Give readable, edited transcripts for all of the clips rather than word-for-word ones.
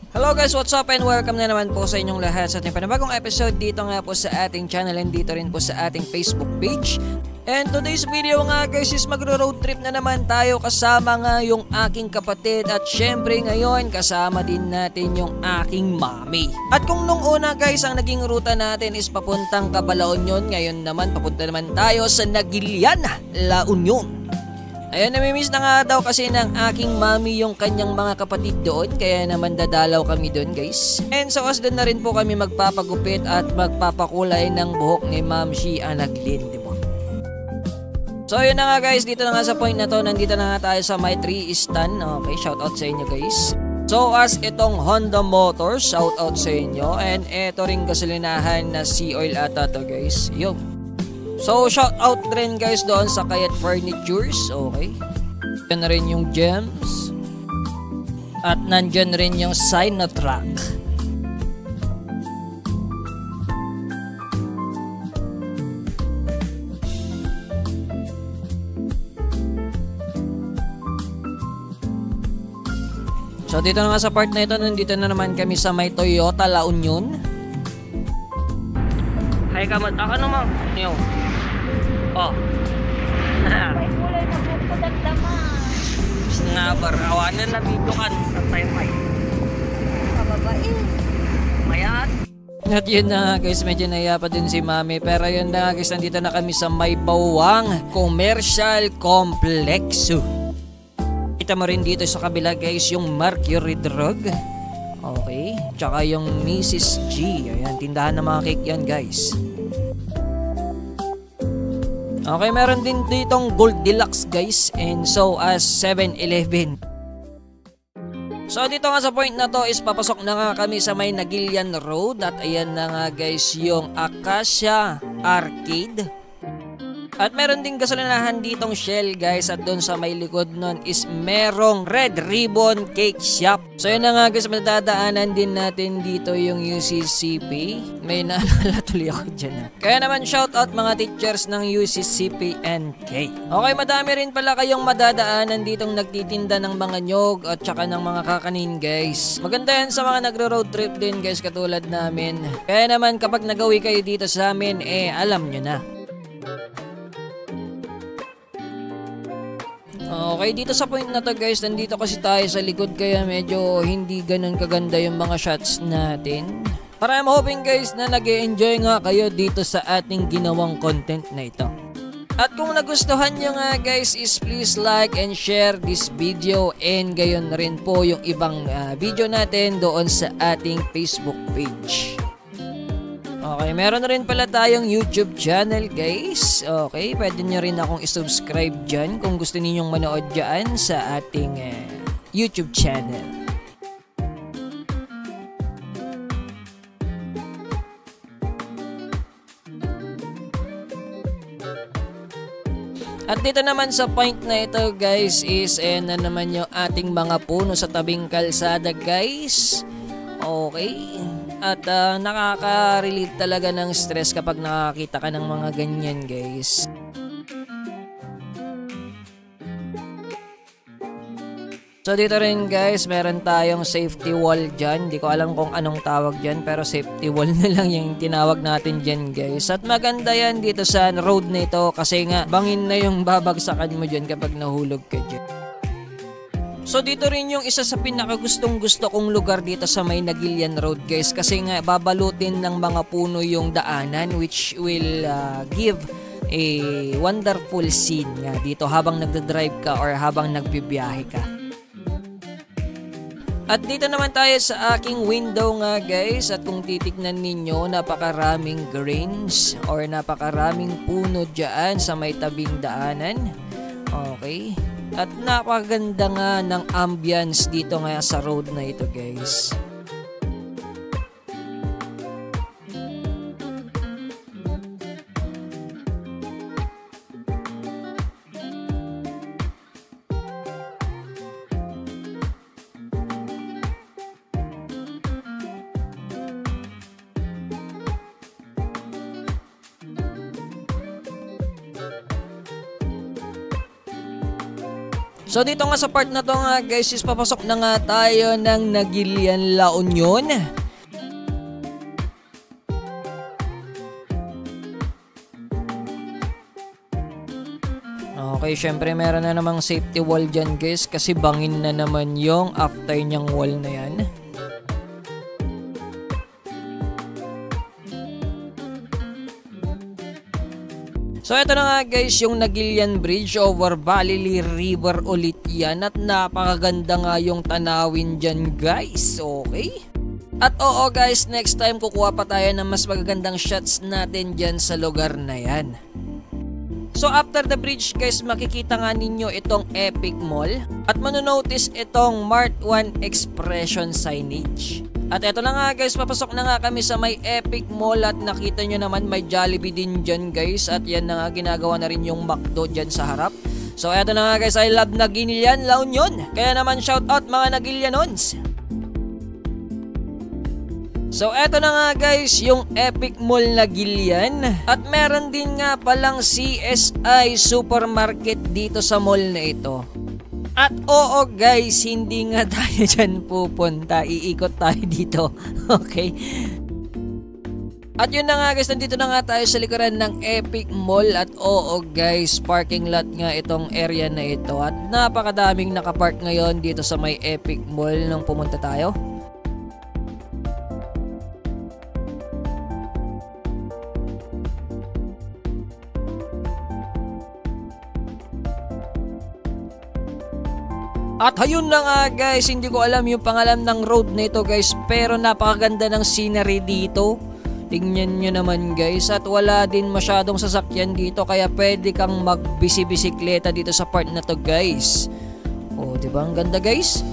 Hello guys, what's up and welcome na naman po sa inyong lahat sa ating panibagong episode dito nga po sa ating channel and dito rin po sa ating Facebook page. And today's video nga guys is magro-road trip na naman tayo kasama nga yung aking kapatid at syempre ngayon kasama din natin yung aking mami. At kung nung una guys ang naging ruta natin is papuntang Cabalaon yun, ngayon naman papunta naman tayo sa Naguilian, La Union. Ayun, namimiss na nga daw kasi ng aking mami yung kanyang mga kapatid doon, kaya naman dadalaw kami doon guys. And so as doon na rin po kami magpapagupit at magpapakulay ng buhok ni Ma'am Shia Naglin, di ba? So yun na nga guys, dito na nga sa point na to, nandito na nga tayo sa My 3 stand. Okay, shout out sa inyo guys. So as itong Honda Motors, shout out sa inyo. And eto ring gasolinahan na Sea Oil ata to guys, yun. So, shout out rin guys doon sa Kayat Furnitures, okay. Yan na rin yung gems. At nandyan rin yung Sinotrack. So, dito na nga sa part na ito, nandito na naman kami sa may Toyota La Union. Hay kamat, ako naman. Yo. Oh. May kulay na buko dagdama. Nga barawanan na bidukan sa time-time. Kababae. Mayat. At yun na guys, medyo naiya pa din si mami. Pero yun na guys, nandito na kami sa May Bawang Commercial Complex. Kita mo rin dito sa kabila guys yung Mercury Drug. Okay. Tsaka yung Mrs. G. Ayan, tindahan ng mga cake yan guys. Okay, meron din ditong Gold Deluxe guys, and so as 7-Eleven. So dito nga sa point na to is papasok na nga kami sa may Naguilian Road at ayan na nga guys yung Acacia Arcade. At meron ding gasolinahan ditong Shell guys at doon sa may likod nun is merong Red Ribbon Cake Shop. So yun na nga guys, madadaanan din natin dito yung UCCP. May naalala tuloy ako dyan. Kaya naman shout out mga teachers ng UCCP NK. Okay, madami rin pala kayong madadaanan ditong nagtitinda ng mga nyog at saka ng mga kakanin guys. Maganda yan sa mga nagro-road trip din guys katulad namin. Kaya naman kapag nagawi kayo dito sa amin alam nyo na. Okay, dito sa point na to guys, nandito kasi tayo sa likod kaya medyo hindi ganun kaganda yung mga shots natin. Para I'm hoping guys na nag-e-enjoy nga kayo dito sa ating ginawang content na ito. At kung nagustuhan nyo nga guys is please like and share this video and gayon rin po yung ibang video natin doon sa ating Facebook page. Okay, meron na rin pala tayong YouTube channel guys. Okay, pwede nyo rin akong isubscribe dyan kung gusto ninyong manood dyan sa ating YouTube channel. At dito naman sa point na ito guys is na naman yung ating mga puno sa tabing kalsada guys. Okay. At nakaka-relieve talaga ng stress kapag nakakita ka ng mga ganyan guys. So dito rin guys, meron tayong safety wall dyan. Di ko alam kung anong tawag dyan pero safety wall na lang yung tinawag natin dyan guys. At maganda yan dito sa road na ito kasi nga bangin na yung babagsakan mo dyan kapag nahulog ka dyan. So dito rin yung isa sa pinakagustong gusto kong lugar dito sa may Naguilian Road guys kasi nga babalutin ng mga puno yung daanan which will give a wonderful scene nga dito habang nagdadrive ka or habang nagbibiyahe ka. At dito naman tayo sa aking window nga guys at kung titignan ninyo napakaraming greens or napakaraming puno dyan sa may tabing daanan. Okay. At napakaganda nga ng ambience dito nga sa road na ito guys. So dito nga sa part na to nga guys is papasok na nga tayo ng Nagilian, La Union. Okay, syempre meron na namang safety wall dyan guys kasi bangin na naman yung after niyang wall na yan. So ito na nga guys yung Nagilian Bridge over Balili River ulit yan at napakaganda nga yung tanawin dyan guys, okay? At oo guys, next time kukuha pa tayo ng mas magagandang shots natin dyan sa lugar na yan. So after the bridge guys, makikita nga ninyo itong Epic Mall at manonotice itong Mart 1 Expression signage. At eto na nga guys, papasok na nga kami sa may Epic Mall at nakita nyo naman may Jollibee din dyan guys. At yan na nga, ginagawa na rin yung McDo dyan sa harap. So eto na nga guys, I love Nagilian, La Union. Kaya naman shout out mga Nagilianons. So eto na nga guys, yung Epic Mall Nagilian. At meron din nga palang CSI Supermarket dito sa mall na ito. At oo guys, hindi nga tayo dyan pupunta. Iikot tayo dito. Okay? At yun na nga guys, nandito na nga tayo sa likuran ng Epic Mall. At oo guys, parking lot nga itong area na ito. At napakadaming nakapark ngayon dito sa may Epic Mall nung pumunta tayo. At ayun na nga guys, hindi ko alam yung pangalan ng road na ito guys, pero napakaganda ng scenery dito. Tingnan nyo naman guys, at wala din masyadong sasakyan dito kaya pwede kang magbisi-bisikleta dito sa part na to guys. O diba ang ganda guys?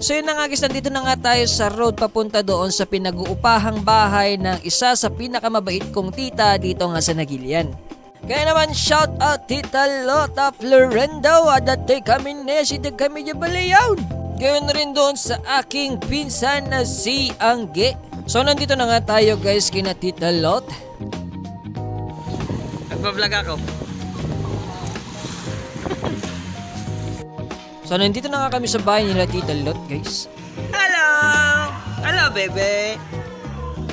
So yun na nga guys, nandito na nga tayo sa road papunta doon sa pinag-uupahang bahay ng isa sa pinakamabait kong tita dito nga sa Nagilian. Kaya naman shout out Tita Lota Florendo, adatay kami nesidag kami niya balayaw. Gawin rin doon sa aking pinsan na si Angge. So nandito na nga tayo guys kina Tita Lot. Nagbablog ako. So nandito na nga kami sa bahay nila Tita Lot guys. Hello! Hello, bebe!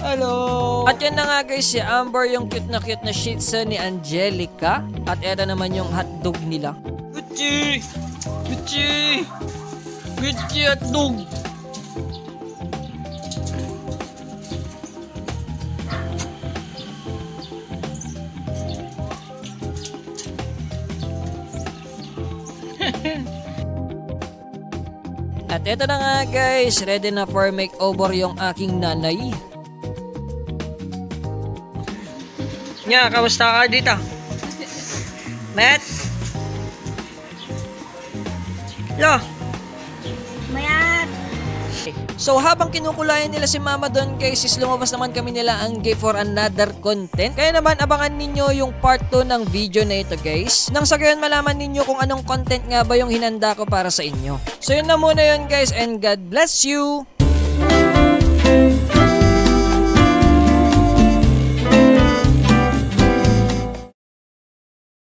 Hello! At yan na nga guys, si Amber yung cute na shih tzu ni Angelica. At eto naman yung hotdog nila. Gucci! Gucci! Gucci hotdog! At eto na nga guys, ready na for makeover yung aking nanay. Nya, kamusta ka dito? Matt? Lo? Mayat! So habang kinukulayan nila si mama doon guys, is lumabas naman kami nila Angge for another content. Kaya naman abangan ninyo yung part 2 ng video na ito guys. Nang sa gayon malaman ninyo kung anong content nga ba yung hinanda ko para sa inyo. So yun na muna yun guys, and God bless you!